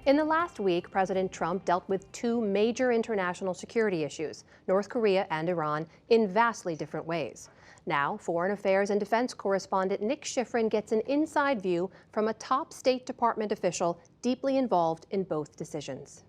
In the last week, President Trump dealt with two major international security issues, North Korea and Iran, in vastly different ways. Now, Foreign Affairs and Defense correspondent Nick Schifrin gets an inside view from a top State Department official deeply involved in both decisions.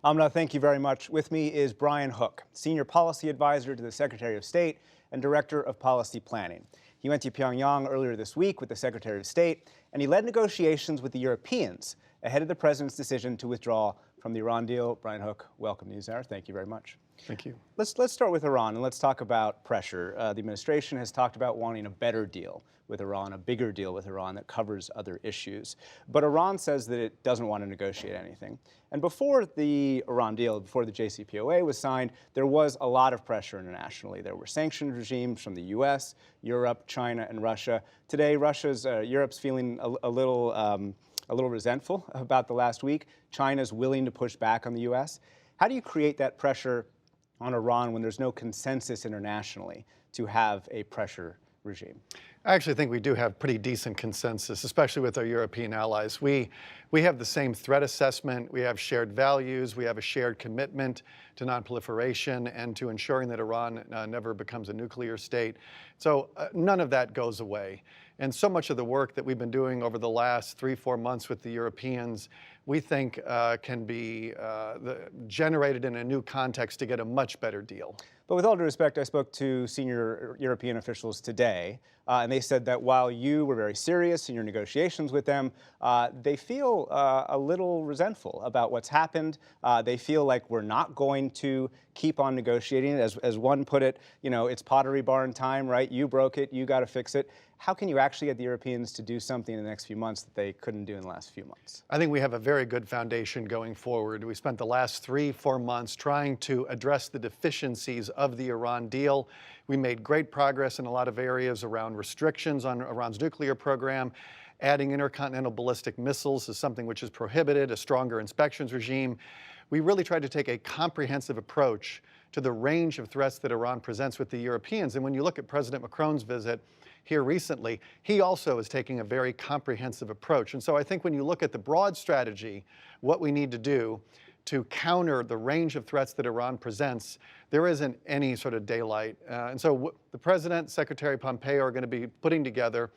Amna, thank you very much. With me is Brian Hook, Senior Policy Advisor to the Secretary of State and Director of Policy Planning. He went to Pyongyang earlier this week with the Secretary of State, and he led negotiations with the Europeans ahead of the president's decision to withdraw from the Iran deal. Brian Hook, welcome to NewsHour. Thank you very much. Thank you. Let's start with Iran, and let's talk about pressure. The administration has talked about wanting a better deal with Iran, a bigger deal with Iran that covers other issues. But Iran says that it doesn't want to negotiate anything. And before the Iran deal, before the JCPOA was signed, there was a lot of pressure internationally. There were sanctions regimes from the U.S., Europe, China, and Russia. Today, Europe's feeling a little resentful about the last week. China's willing to push back on the U.S. How do you create that pressure on Iran when there's no consensus internationally to have a pressure regime? I actually think we do have pretty decent consensus, especially with our European allies. We have the same threat assessment, we have shared values, we have a shared commitment to nonproliferation and to ensuring that Iran never becomes a nuclear state. So none of that goes away. And so much of the work that we've been doing over the last 3-4 months with the Europeans, we think can be generated in a new context to get a much better deal. But with all due respect, I spoke to senior European officials today, and they said that while you were very serious in your negotiations with them, they feel a little resentful about what's happened. They feel like we're not going to keep on negotiating. As one put it, you know, it's Pottery Barn time, right? You broke it, you got to fix it. How can you actually get the Europeans to do something in the next few months that they couldn't do in the last few months? I think we have a very good foundation going forward. We spent the last 3-4 months trying to address the deficiencies of the Iran deal. We made great progress in a lot of areas around restrictions on Iran's nuclear program. Adding intercontinental ballistic missiles is something which is prohibited, a stronger inspections regime. We really tried to take a comprehensive approach to the range of threats that Iran presents with the Europeans. And when you look at President Macron's visit here recently, he also is taking a very comprehensive approach. And so I think when you look at the broad strategy, what we need to do to counter the range of threats that Iran presents, there isn't any sort of daylight. And so the President, Secretary Pompeo are going to be putting together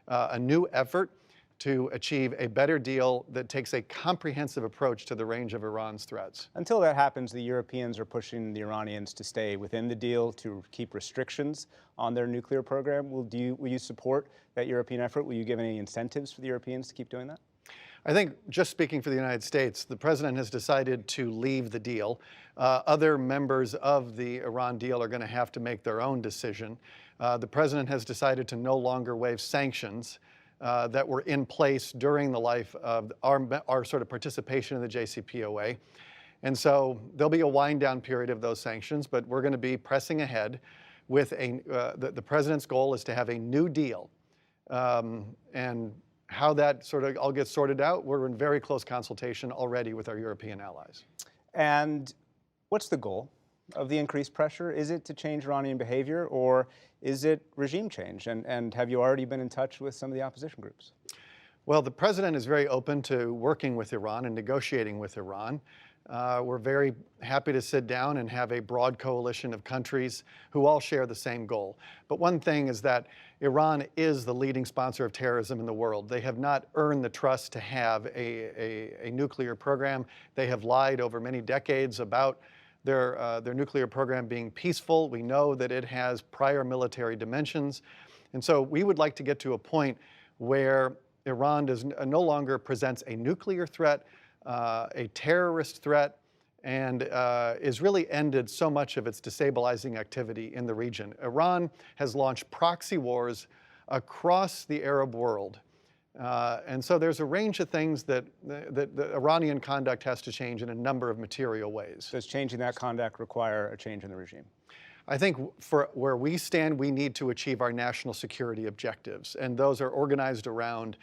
a new effort to achieve a better deal that takes a comprehensive approach to the range of Iran's threats. Until that happens, the Europeans are pushing the Iranians to stay within the deal, to keep restrictions on their nuclear program. Will you support that European effort? Will you give any incentives for the Europeans to keep doing that? I think, just speaking for the United States, the president has decided to leave the deal. Other members of the Iran deal are going to have to make their own decision. The president has decided to no longer waive sanctions that were in place during the life of our sort of participation in the JCPOA. And so there'll be a wind down period of those sanctions, but we're going to be pressing ahead with the president's goal is to have a new deal. And how that sort of all gets sorted out, we're in very close consultation already with our European allies. And what's the goal of the increased pressure? Is it to change Iranian behavior, or is it regime change? And have you already been in touch with some of the opposition groups? Well, the president is very open to working with Iran and negotiating with Iran. We're very happy to sit down and have a broad coalition of countries who all share the same goal. But one thing is that Iran is the leading sponsor of terrorism in the world. They have not earned the trust to have a nuclear program. They have lied over many decades about their nuclear program being peaceful. We know that it has prior military dimensions. And so we would like to get to a point where Iran no longer presents a nuclear threat, a terrorist threat, and has really ended so much of its destabilizing activity in the region. Iran has launched proxy wars across the Arab world. And so there's a range of things that the Iranian conduct has to change in a number of material ways. Does changing that conduct require a change in the regime? I think for where we stand, we need to achieve our national security objectives. And those are organized around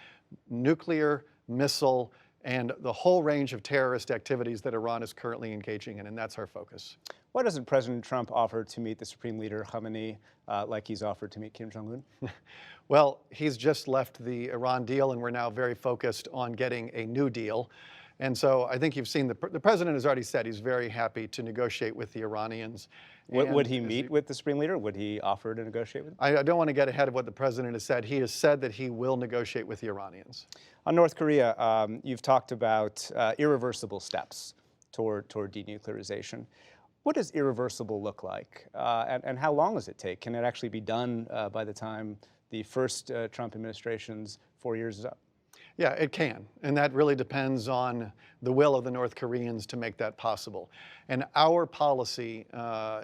nuclear, missile, and the whole range of terrorist activities that Iran is currently engaging in, and that's our focus. Why doesn't President Trump offer to meet the Supreme Leader Khamenei like he's offered to meet Kim Jong-un? Well, he's just left the Iran deal, and we're now very focused on getting a new deal. And so I think you've seen the president has already said he's very happy to negotiate with the Iranians. Would he meet with the Supreme Leader? Would he offer to negotiate with him? I don't want to get ahead of what the president has said. He has said that he will negotiate with the Iranians. On North Korea, you've talked about irreversible steps toward denuclearization. What does irreversible look like, and how long does it take? Can it actually be done by the time the first Trump administration's 4 years is up? Yeah, it can, and that really depends on the will of the North Koreans to make that possible. And our policy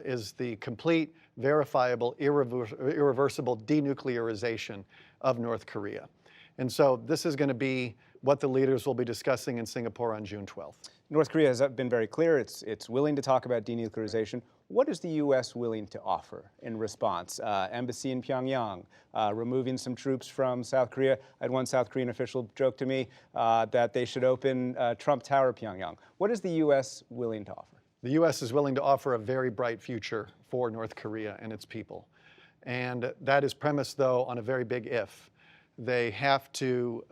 is the complete, verifiable, irreversible denuclearization of North Korea. And so this is going to be what the leaders will be discussing in Singapore on June 12th. North Korea has been very clear. It's willing to talk about denuclearization. What is the U.S. willing to offer in response? Embassy in Pyongyang, removing some troops from South Korea. I had one South Korean official joke to me that they should open Trump Tower Pyongyang. What is the U.S. willing to offer? The U.S. is willing to offer a very bright future for North Korea and its people. And that is premised, though, on a very big if. They have to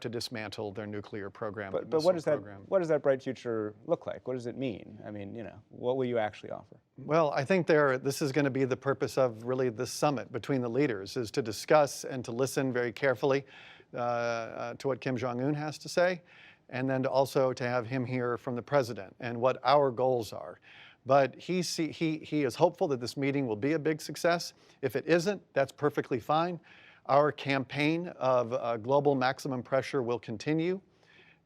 dismantle their nuclear program. But what does that bright future look like? What does it mean? I mean, you know, what will you actually offer? Well, I think this is going to be the purpose of really this summit between the leaders, is to discuss and to listen very carefully to what Kim Jong-un has to say, and then also to have him hear from the president and what our goals are. But he is hopeful that this meeting will be a big success. If it isn't, that's perfectly fine. Our campaign of global maximum pressure will continue.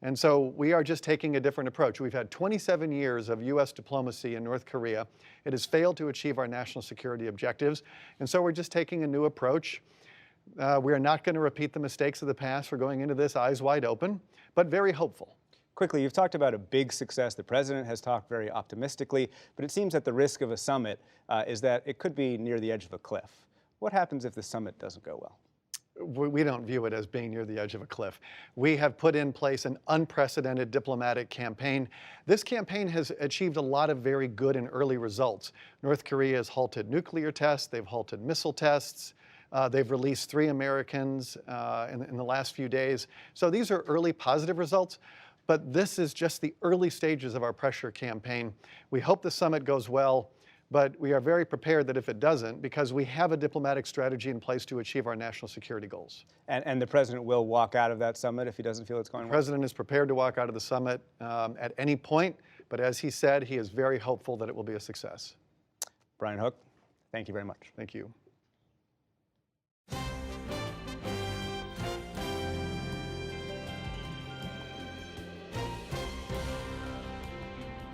And so we are just taking a different approach. We've had 27 years of U.S. diplomacy in North Korea. It has failed to achieve our national security objectives. And so we're just taking a new approach. We are not going to repeat the mistakes of the past. We're going into this eyes wide open, but very hopeful. Quickly, you've talked about a big success. The president has talked very optimistically, but it seems that the risk of a summit is that it could be near the edge of a cliff. What happens if the summit doesn't go well? We don't view it as being near the edge of a cliff. We have put in place an unprecedented diplomatic campaign. This campaign has achieved a lot of very good and early results. North Korea has halted nuclear tests. They've halted missile tests. They've released 3 Americans in the last few days. So these are early positive results. But this is just the early stages of our pressure campaign. We hope the summit goes well. But we are very prepared that if it doesn't, because we have a diplomatic strategy in place to achieve our national security goals. And the president will walk out of that summit if he doesn't feel it's going well? The president is prepared to walk out of the summit at any point, but as he said, he is very hopeful that it will be a success. Brian Hook, thank you very much. Thank you.